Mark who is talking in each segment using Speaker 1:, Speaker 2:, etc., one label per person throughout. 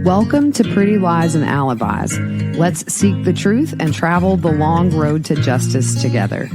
Speaker 1: Welcome to Pretty Lies and Alibis. Let's seek the truth and travel the long road to justice together.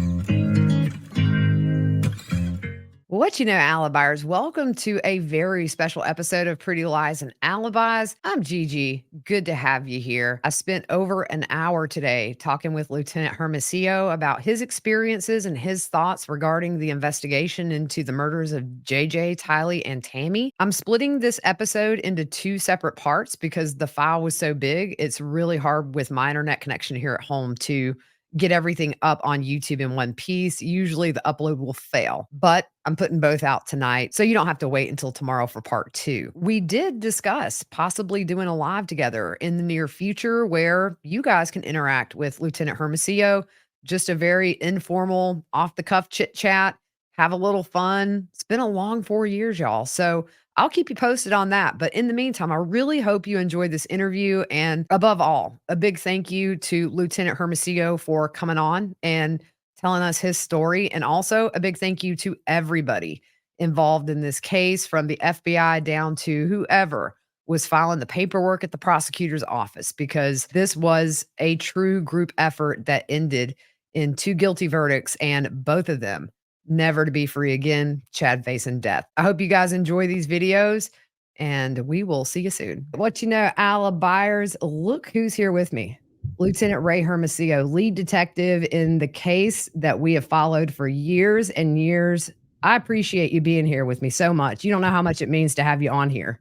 Speaker 1: What you know, Alibis, welcome to a very special episode of Pretty Lies and Alibis. I'm Gigi. Good to have you here. I spent over an hour today talking with Lieutenant Hermosillo about his experiences and his thoughts regarding the investigation into the murders of JJ, Tylee, and Tammy. I'm splitting this episode into two separate parts because the file was so big. It's really hard with my internet connection here at home to get everything up on YouTube in one piece. Usually the upload will fail, but I'm putting both out tonight, so you don't have to wait until tomorrow for part 2. We did discuss possibly doing a live together in the near future where you guys can interact with Lieutenant Hermosillo, just a very informal, off-the-cuff chit-chat, have a little fun. It's been a long 4 years, y'all, so I'll keep you posted on that. But in the meantime, I really hope you enjoyed this interview. And above all, a big thank you to Lieutenant Hermosillo for coming on and telling us his story. And also a big thank you to everybody involved in this case, from the FBI down to whoever was filing the paperwork at the prosecutor's office, because this was a true group effort that ended in 2 guilty verdicts, and both of them never to be free again, Chad facing death. I hope you guys enjoy these videos, and we will see you soon. What you know, Alibis, look who's here with me. Lieutenant Ray Hermosillo, lead detective in the case that we have followed for years and years. I appreciate you being here with me so much. You don't know how much it means to have you on here.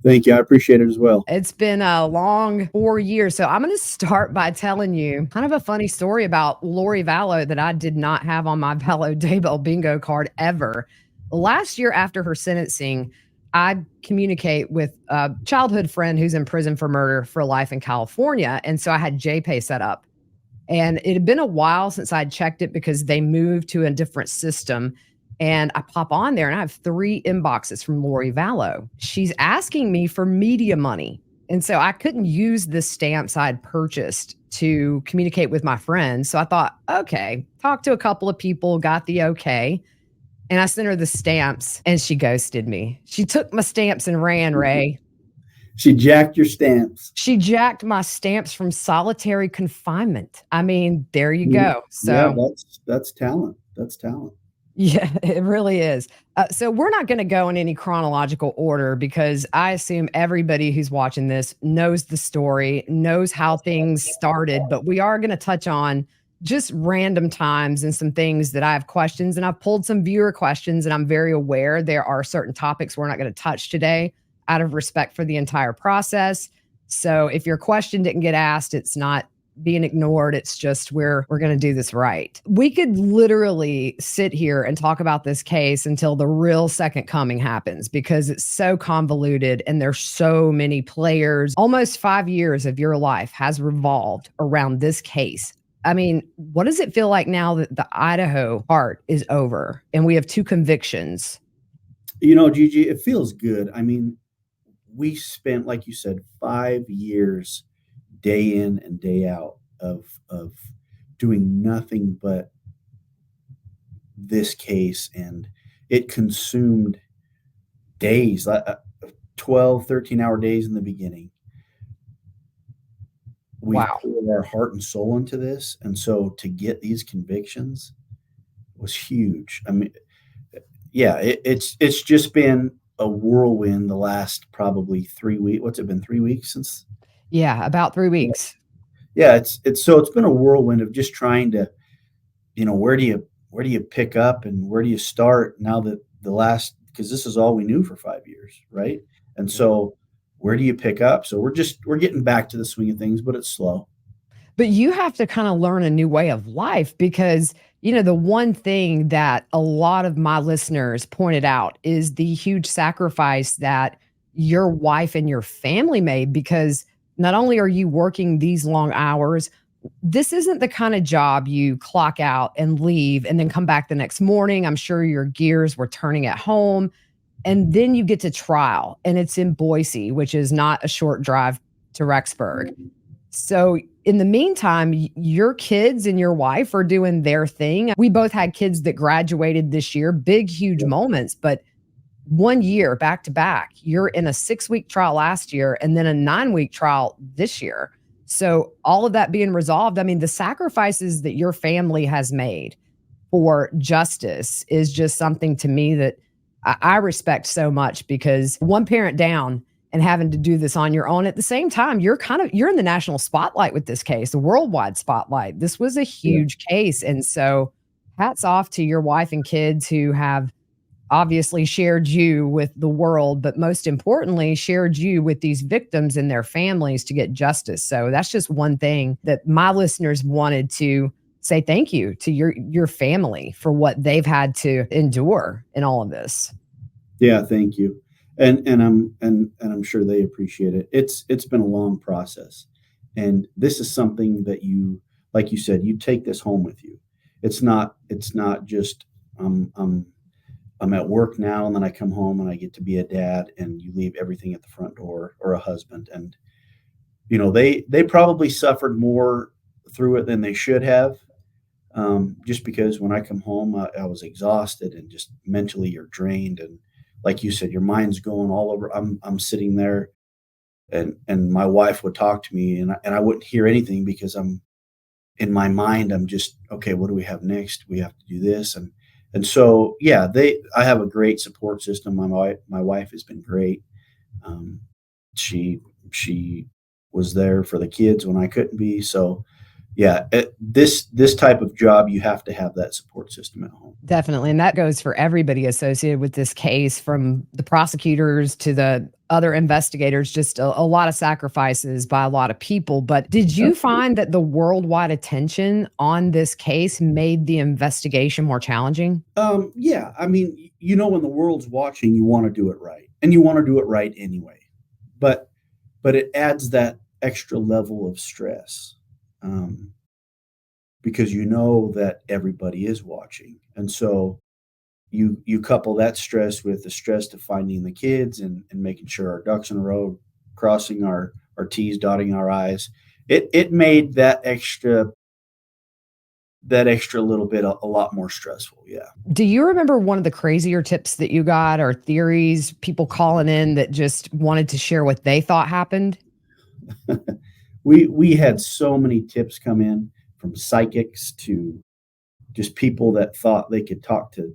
Speaker 2: Thank you. I appreciate it as well.
Speaker 1: It's been a long 4 years. So I'm going to start by telling you kind of a funny story about Lori Vallow that I did not have on my Vallow Daybell bingo card ever. Last year after her sentencing, I communicate with a childhood friend who's in prison for murder for life in California. And so I had JPay set up. And it had been a while since I'd checked it because they moved to a different system. And I pop on there and I have 3 inboxes from Lori Vallow. She's asking me for media money. And so I couldn't use the stamps I'd purchased to communicate with my friends. So I thought, okay, talked to a couple of people, got the okay. And I sent her the stamps and she ghosted me. She took my stamps and ran, Ray.
Speaker 2: She jacked your stamps.
Speaker 1: She jacked my stamps from solitary confinement. I mean, there you go. So
Speaker 2: yeah, that's talent. That's talent.
Speaker 1: Yeah, it really is. So we're not going to go in any chronological order because I assume everybody who's watching this knows the story, knows how things started, but we are going to touch on just random times and some things that I have questions, and I've pulled some viewer questions, and I'm very aware there are certain topics we're not going to touch today out of respect for the entire process. So if your question didn't get asked, it's not being ignored. It's just we're going to do this right. We could literally sit here and talk about this case until the real second coming happens because it's so convoluted and there's so many players. Almost 5 years of your life has revolved around this case. I mean, what does it feel like now that the Idaho part is over and we have 2 convictions?
Speaker 2: You know, Gigi, it feels good. I mean, we spent, like you said, 5 years day in and day out of doing nothing but this case, and it consumed days, 12, 13-hour days in the beginning. We poured our heart and soul into this, and so to get these convictions was huge. I mean, yeah, it's just been a whirlwind the last probably 3 weeks. What's it been, 3 weeks since?
Speaker 1: Yeah, about 3 weeks.
Speaker 2: Yeah, it's been a whirlwind of just trying to, where do you pick up and where do you start now that because this is all we knew for 5 years, right? And so where do you pick up? So we're getting back to the swing of things, but it's slow.
Speaker 1: But you have to kind of learn a new way of life because, the one thing that a lot of my listeners pointed out is the huge sacrifice that your wife and your family made, because not only are you working these long hours, this isn't the kind of job you clock out and leave and then come back the next morning. I'm sure your gears were turning at home. And then you get to trial, and it's in Boise, which is not a short drive to Rexburg. So in the meantime, your kids and your wife are doing their thing. We both had kids that graduated this year, big, huge moments, but 1 year back to back. You're in a 6-week trial last year and then a 9-week trial this year. So all of that being resolved, I mean, the sacrifices that your family has made for justice is just something to me that I respect so much, because one parent down and having to do this on your own. At the same time, you're in the national spotlight with this case, the worldwide spotlight. This was a
Speaker 2: Yeah.
Speaker 1: huge case. And so hats off to your wife and kids who have obviously shared you with the world, but most importantly, shared you with these victims and their families to get justice. So that's just one thing that my listeners wanted to say thank you to your family for what they've had to endure in all of this.
Speaker 2: Yeah, thank you. And I'm sure they appreciate it. It's been a long process. And this is something that you, like you said, you take this home with you. It's not just I'm at work now and then I come home and I get to be a dad and you leave everything at the front door, or a husband. And they probably suffered more through it than they should have. Just because when I come home, I was exhausted and just mentally you're drained. And like you said, your mind's going all over. I'm sitting there, and my wife would talk to me, and I wouldn't hear anything because I'm in my mind. I'm just, okay, what do we have next? We have to do this. And so, yeah, I have a great support system. My wife has been great. Um, she was there for the kids when I couldn't be. So yeah, this type of job, you have to have that support system at home.
Speaker 1: Definitely. And that goes for everybody associated with this case, from the prosecutors to the other investigators, just a lot of sacrifices by a lot of people. But did you
Speaker 2: Absolutely.
Speaker 1: find that the worldwide attention on this case made the investigation more challenging?
Speaker 2: Yeah, I mean, when the world's watching, you want to do it right, and you want to do it right anyway. But it adds that extra level of stress, um, because you know that everybody is watching, and so you couple that stress with the stress to finding the kids, and making sure our ducks in a row, crossing our T's, dotting our I's. It made that extra little bit a lot more stressful. Yeah.
Speaker 1: Do you remember one of the crazier tips that you got, or theories, people calling in that just wanted to share what they thought happened?
Speaker 2: We had so many tips come in, from psychics to just people that thought they could talk to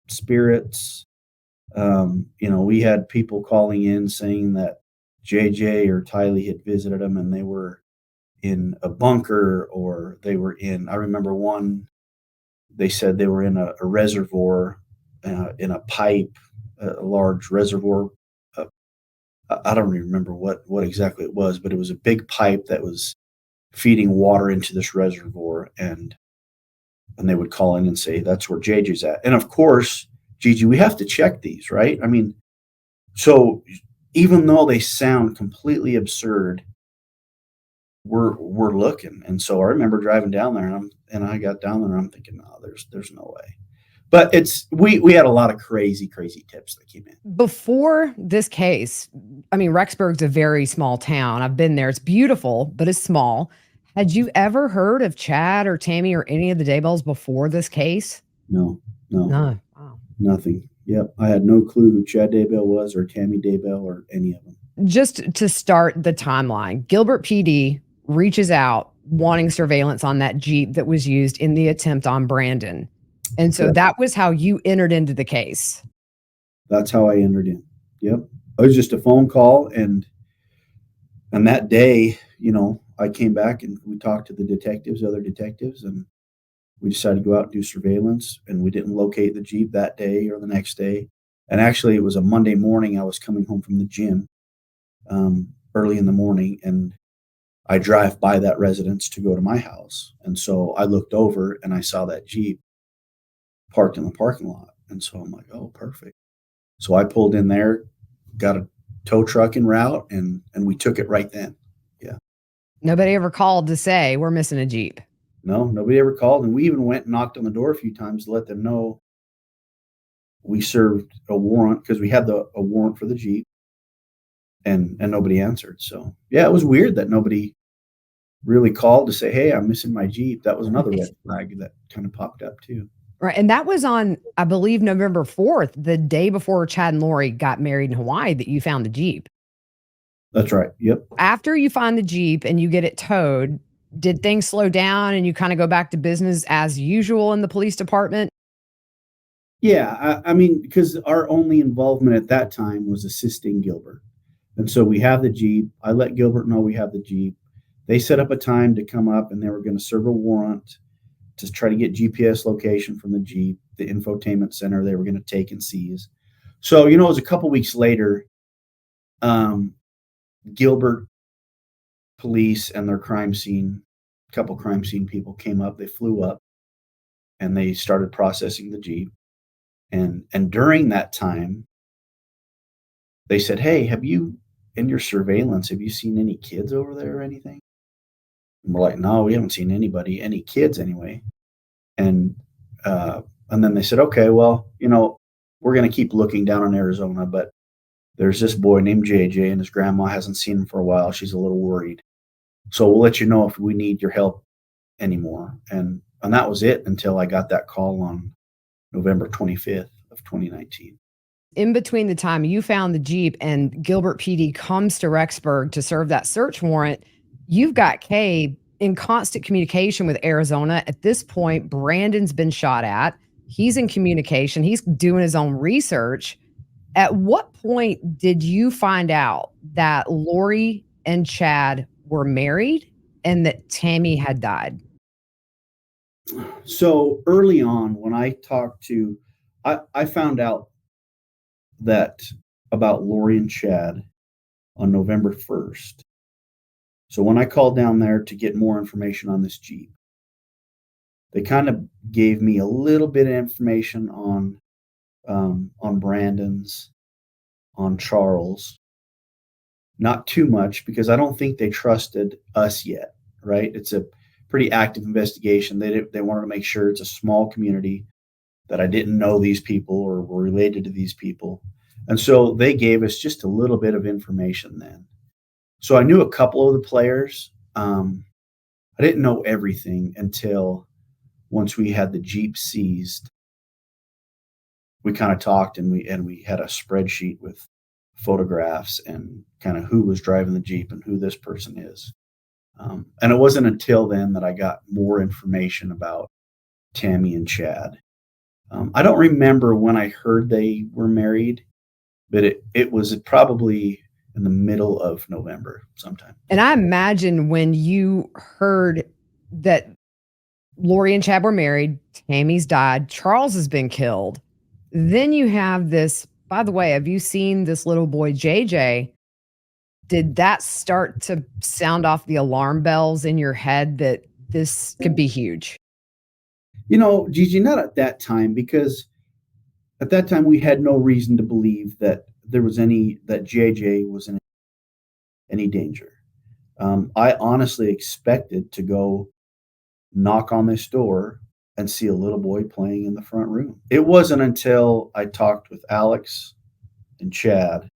Speaker 2: spirits. We had people calling in saying that JJ or Tylee had visited them, and they were in a bunker, or they were in. I remember one. They said they were in a reservoir, in a pipe, a large reservoir. Uh, I don't even remember what exactly it was, but it was a big pipe that was feeding water into this reservoir, and they would call in and say that's where JJ's at. And of course, Gigi, we have to check these, right? I mean, so even though they sound completely absurd, we're looking. And so I remember driving down there, and I got down there and I'm thinking, no, there's no way. But we had a lot of crazy tips that came in.
Speaker 1: Before this case, I mean, Rexburg's a very small town. I've been there. It's beautiful, but it's small. Had you ever heard of Chad or Tammy or any of the Daybells before this case?
Speaker 2: No, no,
Speaker 1: No. Wow.
Speaker 2: nothing. Yep, I had no clue who Chad Daybell was, or Tammy Daybell, or any of them.
Speaker 1: Just to start the timeline, Gilbert PD reaches out wanting surveillance on that Jeep that was used in the attempt on Brandon. And so
Speaker 2: Correct.
Speaker 1: that was how you entered into the case.
Speaker 2: That's how I entered in. Yep, it was just a phone call, and that day, I came back and we talked to the detectives, other detectives, and we decided to go out and do surveillance. And we didn't locate the Jeep that day or the next day. And actually, it was a Monday morning. I was coming home from the gym, early in the morning, and I drive by that residence to go to my house. And so I looked over and I saw that Jeep parked in the parking lot. And so I'm like, oh, perfect. So I pulled in there, got a tow truck en route, and we took it right then. Yeah.
Speaker 1: Nobody ever called to say we're missing a Jeep.
Speaker 2: No, nobody ever called. And we even went and knocked on the door a few times to let them know we served a warrant, because we had a warrant for the Jeep, and nobody answered. So yeah, it was weird that nobody really called to say, hey, I'm missing my Jeep. That was another red flag that kind of popped up too.
Speaker 1: Right, and that was on, I believe, November 4th, the day before Chad and Lori got married in Hawaii that you found the Jeep.
Speaker 2: That's right. Yep.
Speaker 1: After you find the Jeep and you get it towed, did things slow down and you kinda go back to business as usual in the police department?
Speaker 2: Yeah, I mean, because our only involvement at that time was assisting Gilbert. And so we have the Jeep. I let Gilbert know we have the Jeep. They set up a time to come up and they were going to serve a warrant to try to get GPS location from the Jeep, the infotainment center they were going to take and seize. So, it was a couple weeks later, um, Gilbert police and their crime scene, a couple crime scene people came up. They flew up and they started processing the Jeep. And during that time, they said, "Hey, have you in your surveillance, have you seen any kids over there or anything?" And we're like, "No, we haven't seen any kids anyway." And and then they said, "Okay, well, we're going to keep looking down in Arizona, but there's this boy named JJ, and his grandma hasn't seen him for a while. She's a little worried. So we'll let you know if we need your help anymore." And that was it until I got that call on November 25th of 2019.
Speaker 1: In between the time you found the Jeep and Gilbert PD comes to Rexburg to serve that search warrant, you've got Kay in constant communication with Arizona. At this point, Brandon's been shot at. He's in communication. He's doing his own research. At what point did you find out that Lori and Chad were married and that Tammy had died?
Speaker 2: So early on, when I talked to, I found out that about Lori and Chad on November 1st. So when I called down there to get more information on this Jeep, they kind of gave me a little bit of information on Brandon's, on Charles. Not too much because I don't think they trusted us yet. Right? It's a pretty active investigation. They wanted to make sure it's a small community, that I didn't know these people or were related to these people. And so they gave us just a little bit of information then. So I knew a couple of the players. I didn't know everything until once we had the Jeep seized. We kind of talked and we had a spreadsheet with photographs and kind of who was driving the Jeep and who this person is. And it wasn't until then that I got more information about Tammy and Chad. I don't remember when I heard they were married, but it was probably in the middle of November sometime.
Speaker 1: And I imagine when you heard that Lori and Chad were married, Tammy's died, Charles has been killed. Then you have this, by the way, have you seen this little boy JJ? Did that start to sound off the alarm bells in your head that this could be huge?
Speaker 2: Gigi, not at that time, because at that time we had no reason to believe that that JJ was in any danger. I honestly expected to go knock on this door and see a little boy playing in the front room. It wasn't until I talked with Alex and Chad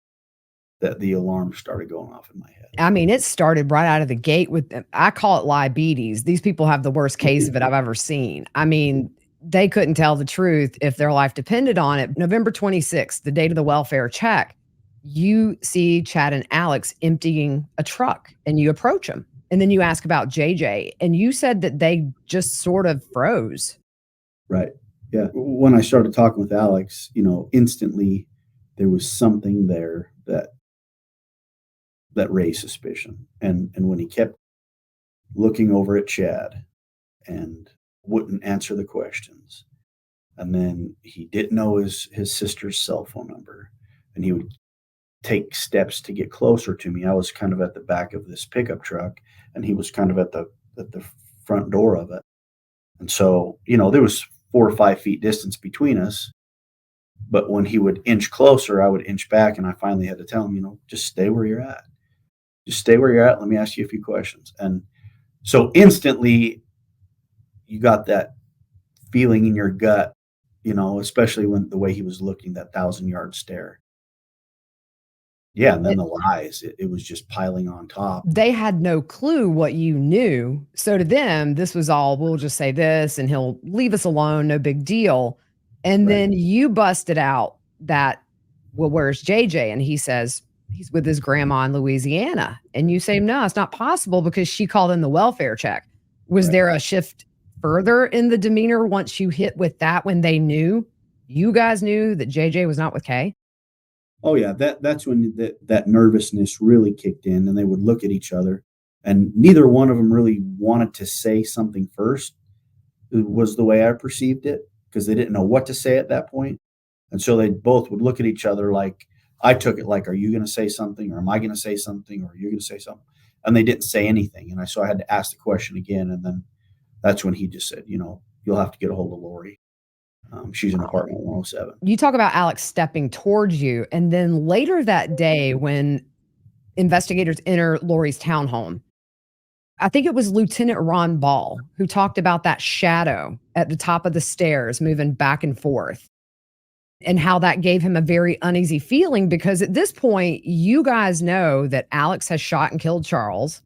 Speaker 2: that the alarm started going off in my head.
Speaker 1: I mean, it started right out of the gate with I call it libetes. These people have the worst case of it I've ever seen. I mean, they couldn't tell the truth if their life depended on it. November 26th, the date of the welfare check, you see Chad and Alex emptying a truck and you approach them. And then you ask about JJ and you said that they just sort of froze.
Speaker 2: Right. Yeah. When I started talking with Alex, instantly there was something there that raised suspicion. And when he kept looking over at Chad and wouldn't answer the questions, and then he didn't know his sister's cell phone number, and he would take steps to get closer to me. I was kind of at the back of this pickup truck, and he was kind of at the front door of it. And so, there was 4 or 5 feet distance between us. But when he would inch closer, I would inch back, and I finally had to tell him, just stay where you're at. Just stay where you're at. Let me ask you a few questions. And so instantly, you got that feeling in your gut, especially when the way he was looking, that 1,000-yard stare. Yeah, and then the lies, it was just piling on top.
Speaker 1: They had no clue what you knew. So to them, this was all, we'll just say this and he'll leave us alone, no big deal. And
Speaker 2: Right.
Speaker 1: then you busted out that, well, where's JJ? And he says, he's with his grandma in Louisiana. And you say, no, it's not possible because she called in the welfare check. Was
Speaker 2: Right.
Speaker 1: there a shift further in the demeanor once you hit with that when they knew, you guys knew that JJ was not with Kay?
Speaker 2: Oh, yeah, that's when that nervousness really kicked in, and they would look at each other, and neither one of them really wanted to say something first. It was the way I perceived it, because they didn't know what to say at that point, and so they both would look at each other like I took it like, "Are you gonna say something, or am I gonna say something, or are you gonna say something?" And they didn't say anything, and I had to ask the question again, and then that's when he just said, "You'll have to get a hold of Lori. She's in apartment 107."
Speaker 1: You talk about Alex stepping towards you, and then later that day when investigators enter Lori's townhome, I think it was Lieutenant Ron Ball who talked about that shadow at the top of the stairs moving back and forth, and how that gave him a very uneasy feeling because at this point, you guys know that Alex has shot and killed Charles.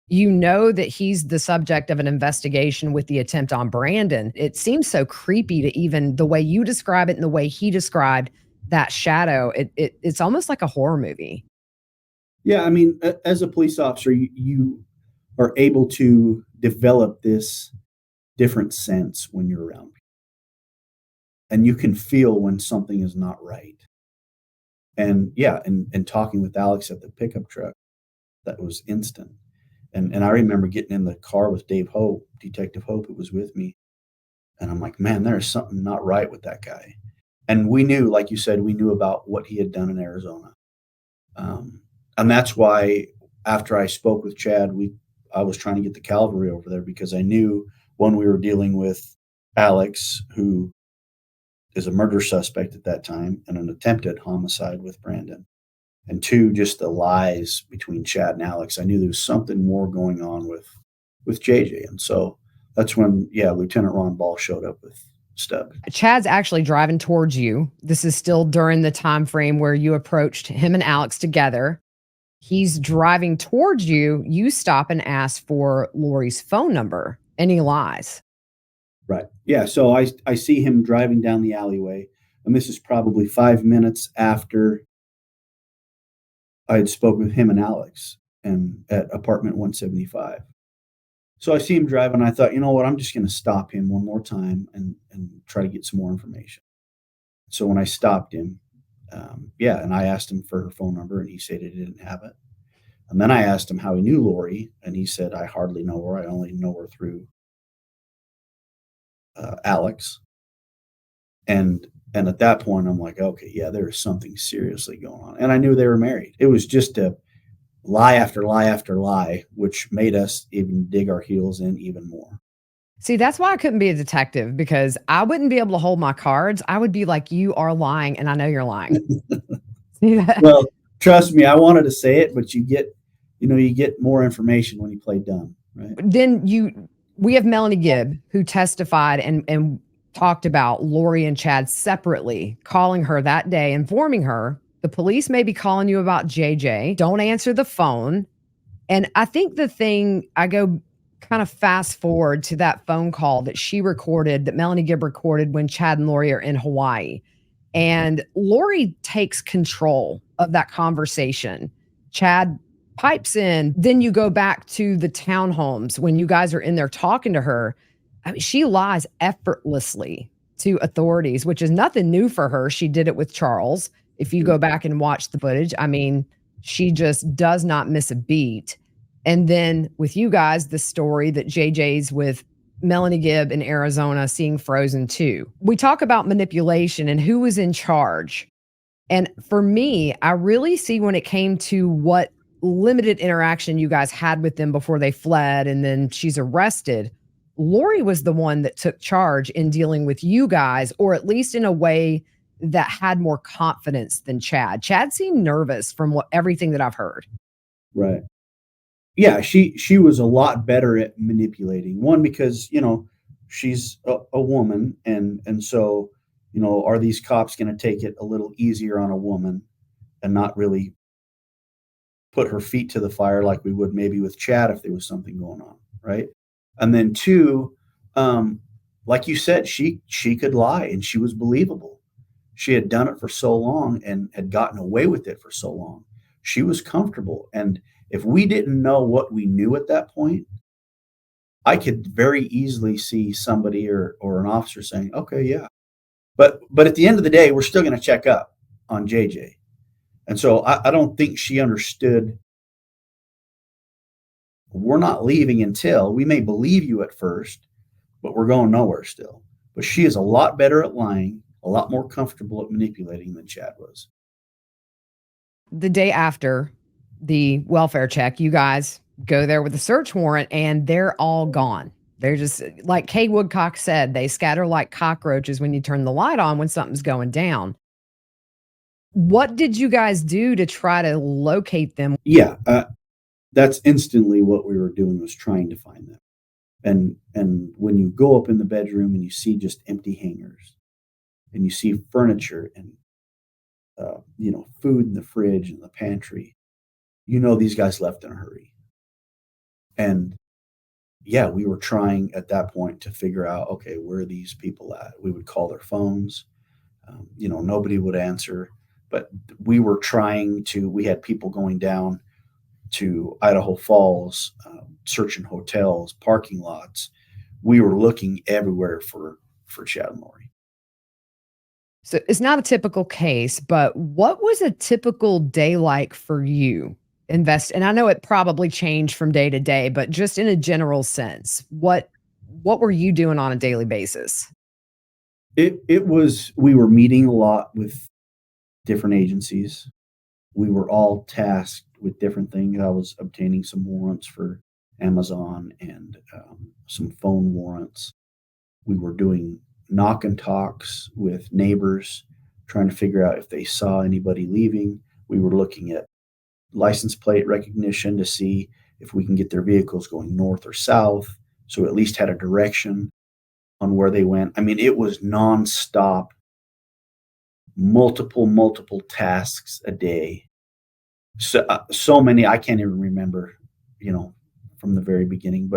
Speaker 1: You know that he's the subject of an investigation with the attempt on Brandon. It seems so creepy to even the way you describe it and the way he described that shadow. It's almost like a horror movie.
Speaker 2: Yeah, I mean, as a police officer, you are able to develop this different sense when you're around people, and you can feel when something is not right. And yeah, and talking with Alex at the pickup truck, that was instant. And I remember getting in the car with Dave Hope, Detective Hope, who was with me, and I'm like, man, there's something not right with that guy. And we knew, like you said, we knew about what he had done in Arizona. Um, and that's why after I spoke with Chad, I was trying to get the cavalry over there because I knew one, we were dealing with Alex, who is a murder suspect at that time and an attempted homicide with Brandon. And two, just the lies between Chad and Alex. I knew there was something more going on with JJ. And so that's when, yeah, Lieutenant Ron Ball showed up with Stub.
Speaker 1: Chad's actually driving towards you. This is still during the time frame where you approached him and Alex together. He's driving towards you. You stop and ask for Lori's phone number, and he lies.
Speaker 2: Right. Yeah. So I see him driving down the alleyway, and this is probably 5 minutes after I had spoken with him and Alex and at apartment 175. So I see him driving. I thought, you know what? I'm just going to stop him one more time and try to get some more information. So when I stopped him, yeah, and I asked him for her phone number, and he said he didn't have it. And then I asked him how he knew Lori, and he said, I hardly know her. I only know her through Alex. And at that point, I'm like, okay, yeah, there is something seriously going on. And I knew they were married. It was just a lie after lie after lie, which made us even dig our heels in even more.
Speaker 1: See, that's why I couldn't be a detective because I wouldn't be able to hold my cards. I would be like, you are lying, and I know you're lying. See that?
Speaker 2: Well, trust me, I wanted to say it, but you get more information when you play dumb, right?
Speaker 1: We have Melanie Gibb who testified and talked about Lori and Chad separately, calling her that day, informing her the police may be calling you about JJ. Don't answer the phone. And I think the thing I go kind of fast forward to that phone call that she recorded, that Melanie Gibb recorded when Chad and Lori are in Hawaii. And Lori takes control of that conversation. Chad pipes in. Then you go back to the townhomes when you guys are in there talking to her. I mean, she lies effortlessly to authorities, which is nothing new for her. She did it with Charles. If you go back and watch the footage, I mean, she just does not miss a beat. And then with you guys, the story that JJ's with Melanie Gibb in Arizona seeing Frozen 2. We talk about manipulation and who was in charge. And for me, I really see when it came to what limited interaction you guys had with them before they fled and then she's arrested. Lori was the one that took charge in dealing with you guys, or at least in a way that had more confidence than Chad. Chad seemed nervous from everything that I've heard.
Speaker 2: Right. Yeah, she was a lot better at manipulating. One, because she's a woman, and so are these cops going to take it a little easier on a woman and not really put her feet to the fire like we would maybe with Chad if there was something going on, right? And then two, like you said, she could lie and she was believable. She had done it for so long and had gotten away with it for so long. She was comfortable. And if we didn't know what we knew at that point, I could very easily see somebody or an officer saying, okay, yeah. But at the end of the day, we're still going to check up on JJ. And so I don't think she understood we're not leaving until we may believe you at first, but we're going nowhere still. But she is a lot better at lying, a lot more comfortable at manipulating than Chad was.
Speaker 1: The day after the welfare check, you guys go there with a search warrant and they're all gone. They're just like Kay Woodcock said, they scatter like cockroaches when you turn the light on when something's going down. What did you guys do to try to locate them?
Speaker 2: Yeah, that's instantly what we were doing, was trying to find them. And when you go up in the bedroom and you see just empty hangers and you see furniture and food in the fridge and the pantry, these guys left in a hurry. And yeah, we were trying at that point to figure out, okay, where are these people at? We would call their phones. Nobody would answer, but we were we had people going down to Idaho Falls, searching hotels, parking lots. We were looking everywhere for Chad and Lori.
Speaker 1: So it's not a typical case, but what was a typical day like for you? And I know it probably changed from day to day, but just in a general sense, what were you doing on a daily basis?
Speaker 2: We were meeting a lot with different agencies. We were all tasked with different things. I was obtaining some warrants for Amazon and some phone warrants. We were doing knock and talks with neighbors, trying to figure out if they saw anybody leaving. We were looking at license plate recognition to see if we can get their vehicles going north or south, so at least had a direction on where they went. I mean, it was nonstop, multiple tasks a day. So many I can't even remember, from the very beginning.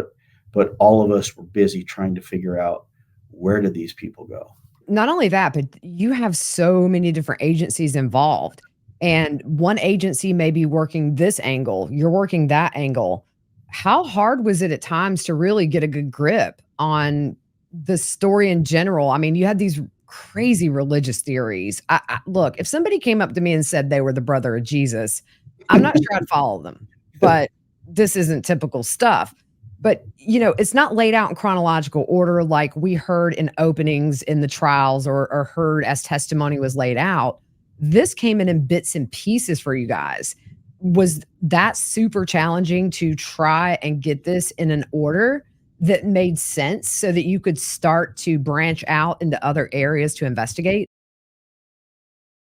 Speaker 2: But all of us were busy trying to figure out, where did these people go?
Speaker 1: Not only that, but you have so many different agencies involved. And one agency may be working this angle, you're working that angle. How hard was it at times to really get a good grip on the story in general? I mean, you had these crazy religious theories. Look, if somebody came up to me and said they were the brother of Jesus, I'm not sure I'd follow them, but this isn't typical stuff. But, it's not laid out in chronological order like we heard in openings in the trials or heard as testimony was laid out. This came in bits and pieces for you guys. Was that super challenging to try and get this in an order that made sense so that you could start to branch out into other areas to investigate?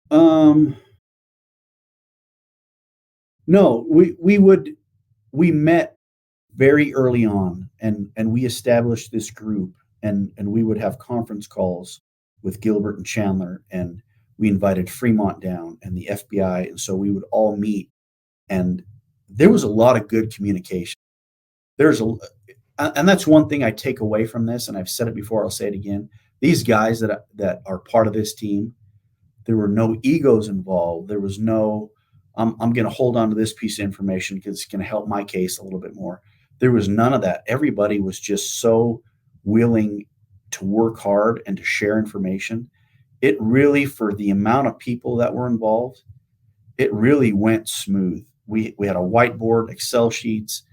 Speaker 2: No, we met very early on and we established this group and we would have conference calls with Gilbert and Chandler, and we invited Fremont down and the FBI, and so we would all meet, and there was a lot of good communication. And that's one thing I take away from this, and I've said it before, I'll say it again. These guys that are part of this team, there were no egos involved. There was no, I'm going to hold on to this piece of information because it's going to help my case a little bit more. There was none of that. Everybody was just so willing to work hard and to share information. It really, for the amount of people that were involved, it really went smooth. We had a whiteboard, Excel sheets,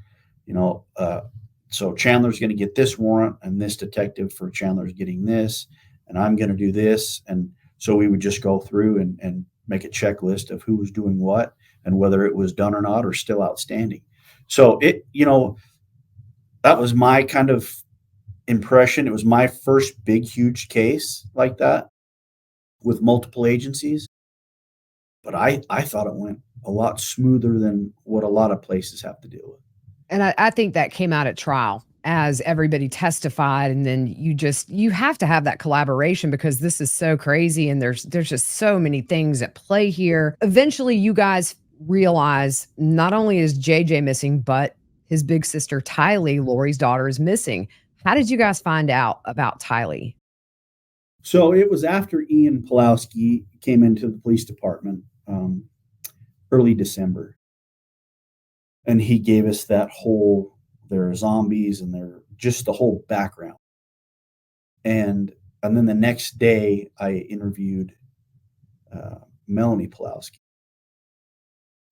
Speaker 2: so Chandler's going to get this warrant and this detective for Chandler's getting this, and I'm going to do this. And so we would just go through and make a checklist of who was doing what and whether it was done or not or still outstanding. So that was my kind of impression. It was my first big, huge case like that with multiple agencies. But I thought it went a lot smoother than what a lot of places have to deal with.
Speaker 1: And I think that came out at trial as everybody testified. And then you have to have that collaboration because this is so crazy. And there's just so many things at play here. Eventually you guys realize not only is JJ missing, but his big sister Tylee, Lori's daughter, is missing. How did you guys find out about Tylee?
Speaker 2: So it was after Ian Pulowski came into the police department, early December, and he gave us that whole there are zombies and they're just the whole background. And and then the next day, I interviewed Melanie Pulowski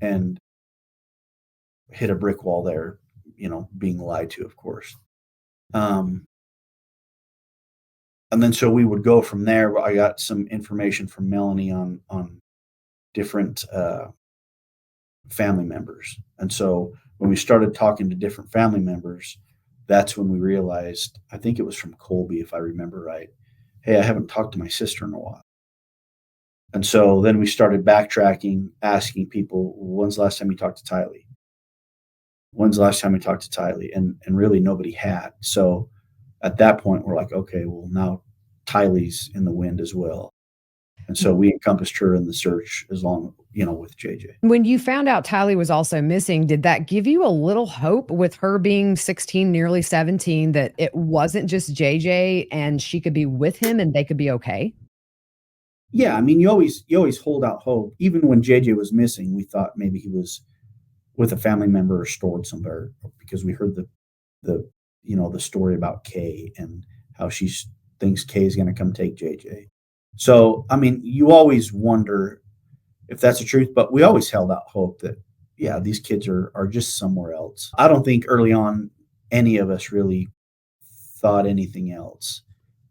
Speaker 2: and hit a brick wall there, being lied to, of course. Um, and then so we would go from there. I got some information from Melanie on different family members, and so when we started talking to different family members, that's when we realized. I think it was from Colby, if I remember right. Hey, I haven't talked to my sister in a while. And so then we started backtracking, asking people, when's the last time you talked to Tylee? When's the last time we talked to Tylee? And really nobody had. So at that point, we're like, okay, well, now Tylee's in the wind as well. And so we encompassed her in the search as long, with JJ.
Speaker 1: When you found out Tylee was also missing, did that give you a little hope with her being 16, nearly 17, that it wasn't just JJ and she could be with him and they could be okay?
Speaker 2: Yeah, I mean, you always hold out hope. Even when JJ was missing, we thought maybe he was with a family member or stored somewhere because we heard the story about Kay and how she thinks Kay is going to come take JJ. So, I mean, you always wonder if that's the truth, but we always held out hope that, yeah, these kids are just somewhere else. I don't think early on any of us really thought anything else.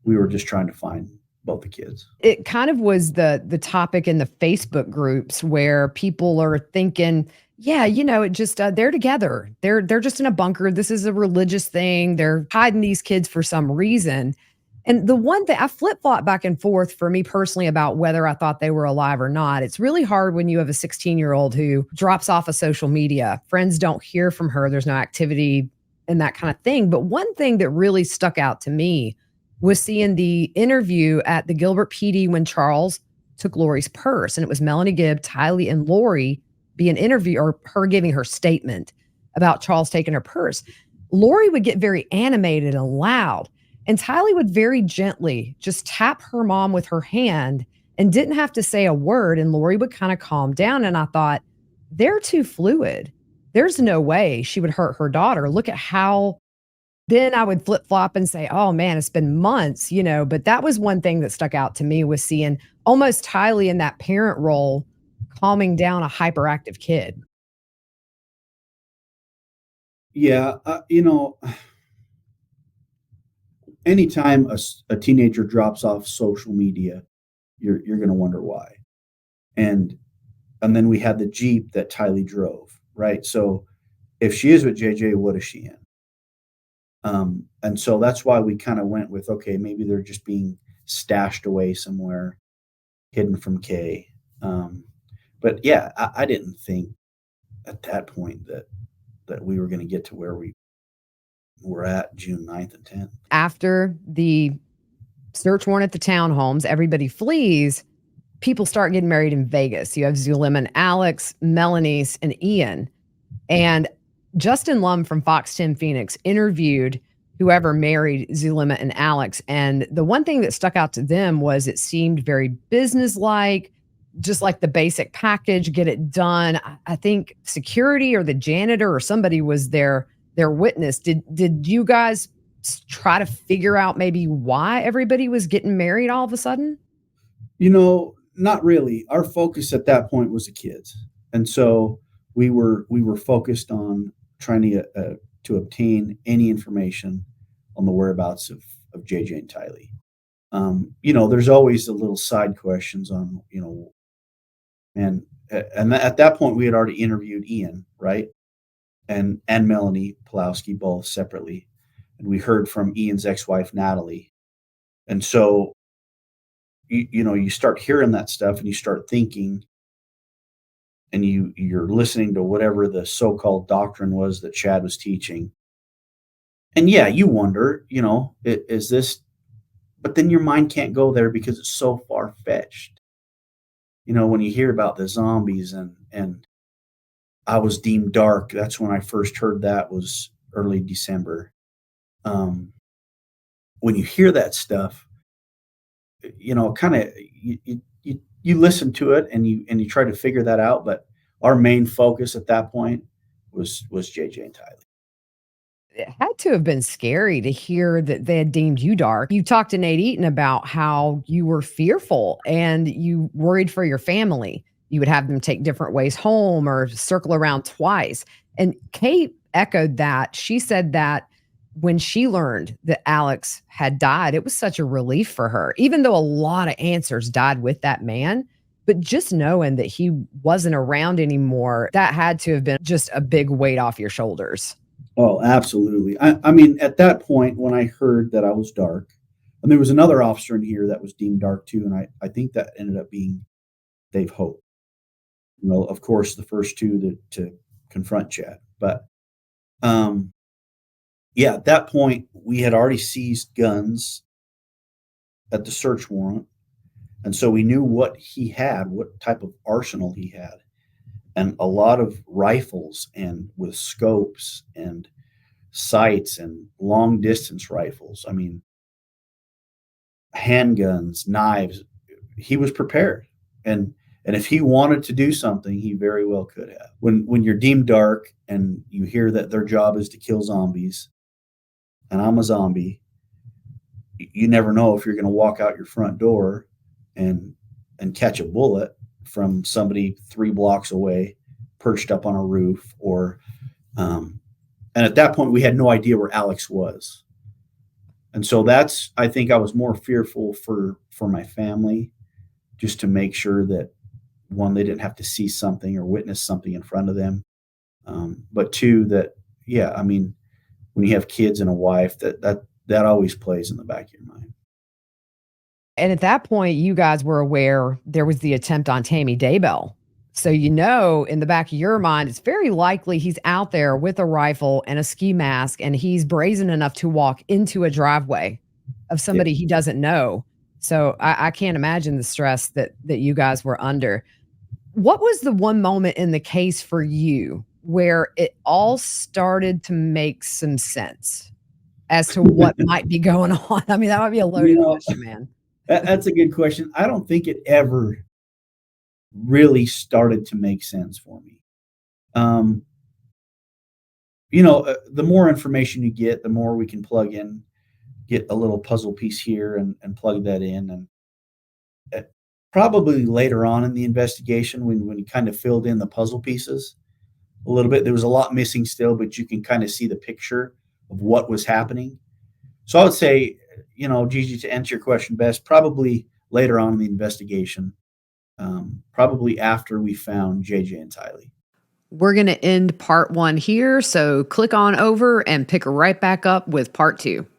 Speaker 2: We were just trying to find both the kids.
Speaker 1: It kind of was the topic in the Facebook groups where people are thinking, yeah, it just they're together. They're just in a bunker. This is a religious thing. They're hiding these kids for some reason. And the one thing I flip-flop back and forth for me personally about whether I thought they were alive or not. It's really hard when you have a 16-year-old who drops off of social media. Friends don't hear from her. There's no activity and that kind of thing. But one thing that really stuck out to me was seeing the interview at the Gilbert PD when Charles took Lori's purse. And it was Melanie Gibb, Tylee, and Lori being interviewed, or her giving her statement about Charles taking her purse. Lori would get very animated and loud. And Tylee would very gently just tap her mom with her hand and didn't have to say a word. And Lori would kind of calm down. And I thought, they're too fluid. There's no way she would hurt her daughter. Look at how then I would flip flop and say, oh man, it's been months, but that was one thing that stuck out to me was seeing almost Tylee in that parent role calming down a hyperactive kid.
Speaker 2: Yeah, anytime a teenager drops off social media, you're going to wonder why. And and then we had the Jeep that Tylee drove, right? So if she is with JJ, what is she in? And so that's why we kind of went with, okay, maybe they're just being stashed away somewhere, hidden from Kay. But yeah, I didn't think at that point that we were going to get to where we were at June 9th and 10th.
Speaker 1: After the search warrant at the townhomes, everybody flees. People start getting married in Vegas. You have Zulema and Alex, Melanie's, and Ian. And Justin Lum from Fox 10 Phoenix interviewed whoever married Zulema and Alex. And the one thing that stuck out to them was it seemed very businesslike, just like the basic package, get it done. I think security or the janitor or somebody was their witness. Did you guys try to figure out maybe why everybody was getting married all of a sudden?
Speaker 2: Not really. Our focus at that point was the kids, and so we were focused on trying to obtain any information on the whereabouts of JJ and Tylee. There's always the little side questions on, and at that point we had already interviewed Ian, right, and Melanie Pulowski both separately, and we heard from Ian's ex-wife Natalie, and so you start hearing that stuff and you start thinking and you're listening to whatever the so-called doctrine was that Chad was teaching. And yeah, you wonder, is this, but then your mind can't go there because it's so far fetched. When you hear about the zombies and I was deemed dark. That's when I first heard that was early December. Um, when you hear that stuff, kind of you listen to it and you try to figure that out. But our main focus at that point was JJ and Tylee.
Speaker 1: It had to have been scary to hear that they had deemed you dark. You talked to Nate Eaton about how you were fearful and you worried for your family. You would have them take different ways home or circle around twice. And Kate echoed that. She said that when she learned that Alex had died, it was such a relief for her, even though a lot of answers died with that man. But just knowing that he wasn't around anymore, that had to have been just a big weight off your shoulders.
Speaker 2: Oh, absolutely. I mean, at that point, when I heard that I was dark, and there was another officer in here that was deemed dark too, and I think that ended up being Dave Hope. Of course, the first two to confront Chad. But um, yeah, at that point, we had already seized guns at the search warrant. And so we knew what he had, what type of arsenal he had, and a lot of rifles and with scopes and sights and long distance rifles. I mean, handguns, knives. He was prepared. And if he wanted to do something, he very well could have. When you're deemed dark and you hear that their job is to kill zombies, and I'm a zombie, you never know if you're going to walk out your front door and catch a bullet from somebody 3 blocks away, perched up on a roof, or and at that point we had no idea where Alex was, and so that's I think I was more fearful for my family, just to make sure that one they didn't have to see something or witness something in front of them, but two that yeah, I mean when you have kids and a wife that always plays in the back of your mind.
Speaker 1: And at that point, you guys were aware there was the attempt on Tammy Daybell. So, in the back of your mind, it's very likely he's out there with a rifle and a ski mask, and he's brazen enough to walk into a driveway of
Speaker 2: Yeah.
Speaker 1: somebody he doesn't know. So, I can't imagine the stress that you guys were under. What was the one moment in the case for you where it all started to make some sense as to what might be going on? I mean, that might be a
Speaker 2: You
Speaker 1: loaded
Speaker 2: know,
Speaker 1: question, man.
Speaker 2: that's a good question. I don't think it ever really started to make sense for me. Um, the more information you get, the more we can plug in, get a little puzzle piece here and plug that in. And uh, probably later on in the investigation, when you kind of filled in the puzzle pieces a little bit, there was a lot missing still, but you can kind of see the picture of what was happening. So I would say, Gigi, to answer your question best, probably later on in the investigation, probably after we found JJ and Tylee.
Speaker 1: We're going to end part one here. So click on over and pick right back up with part two.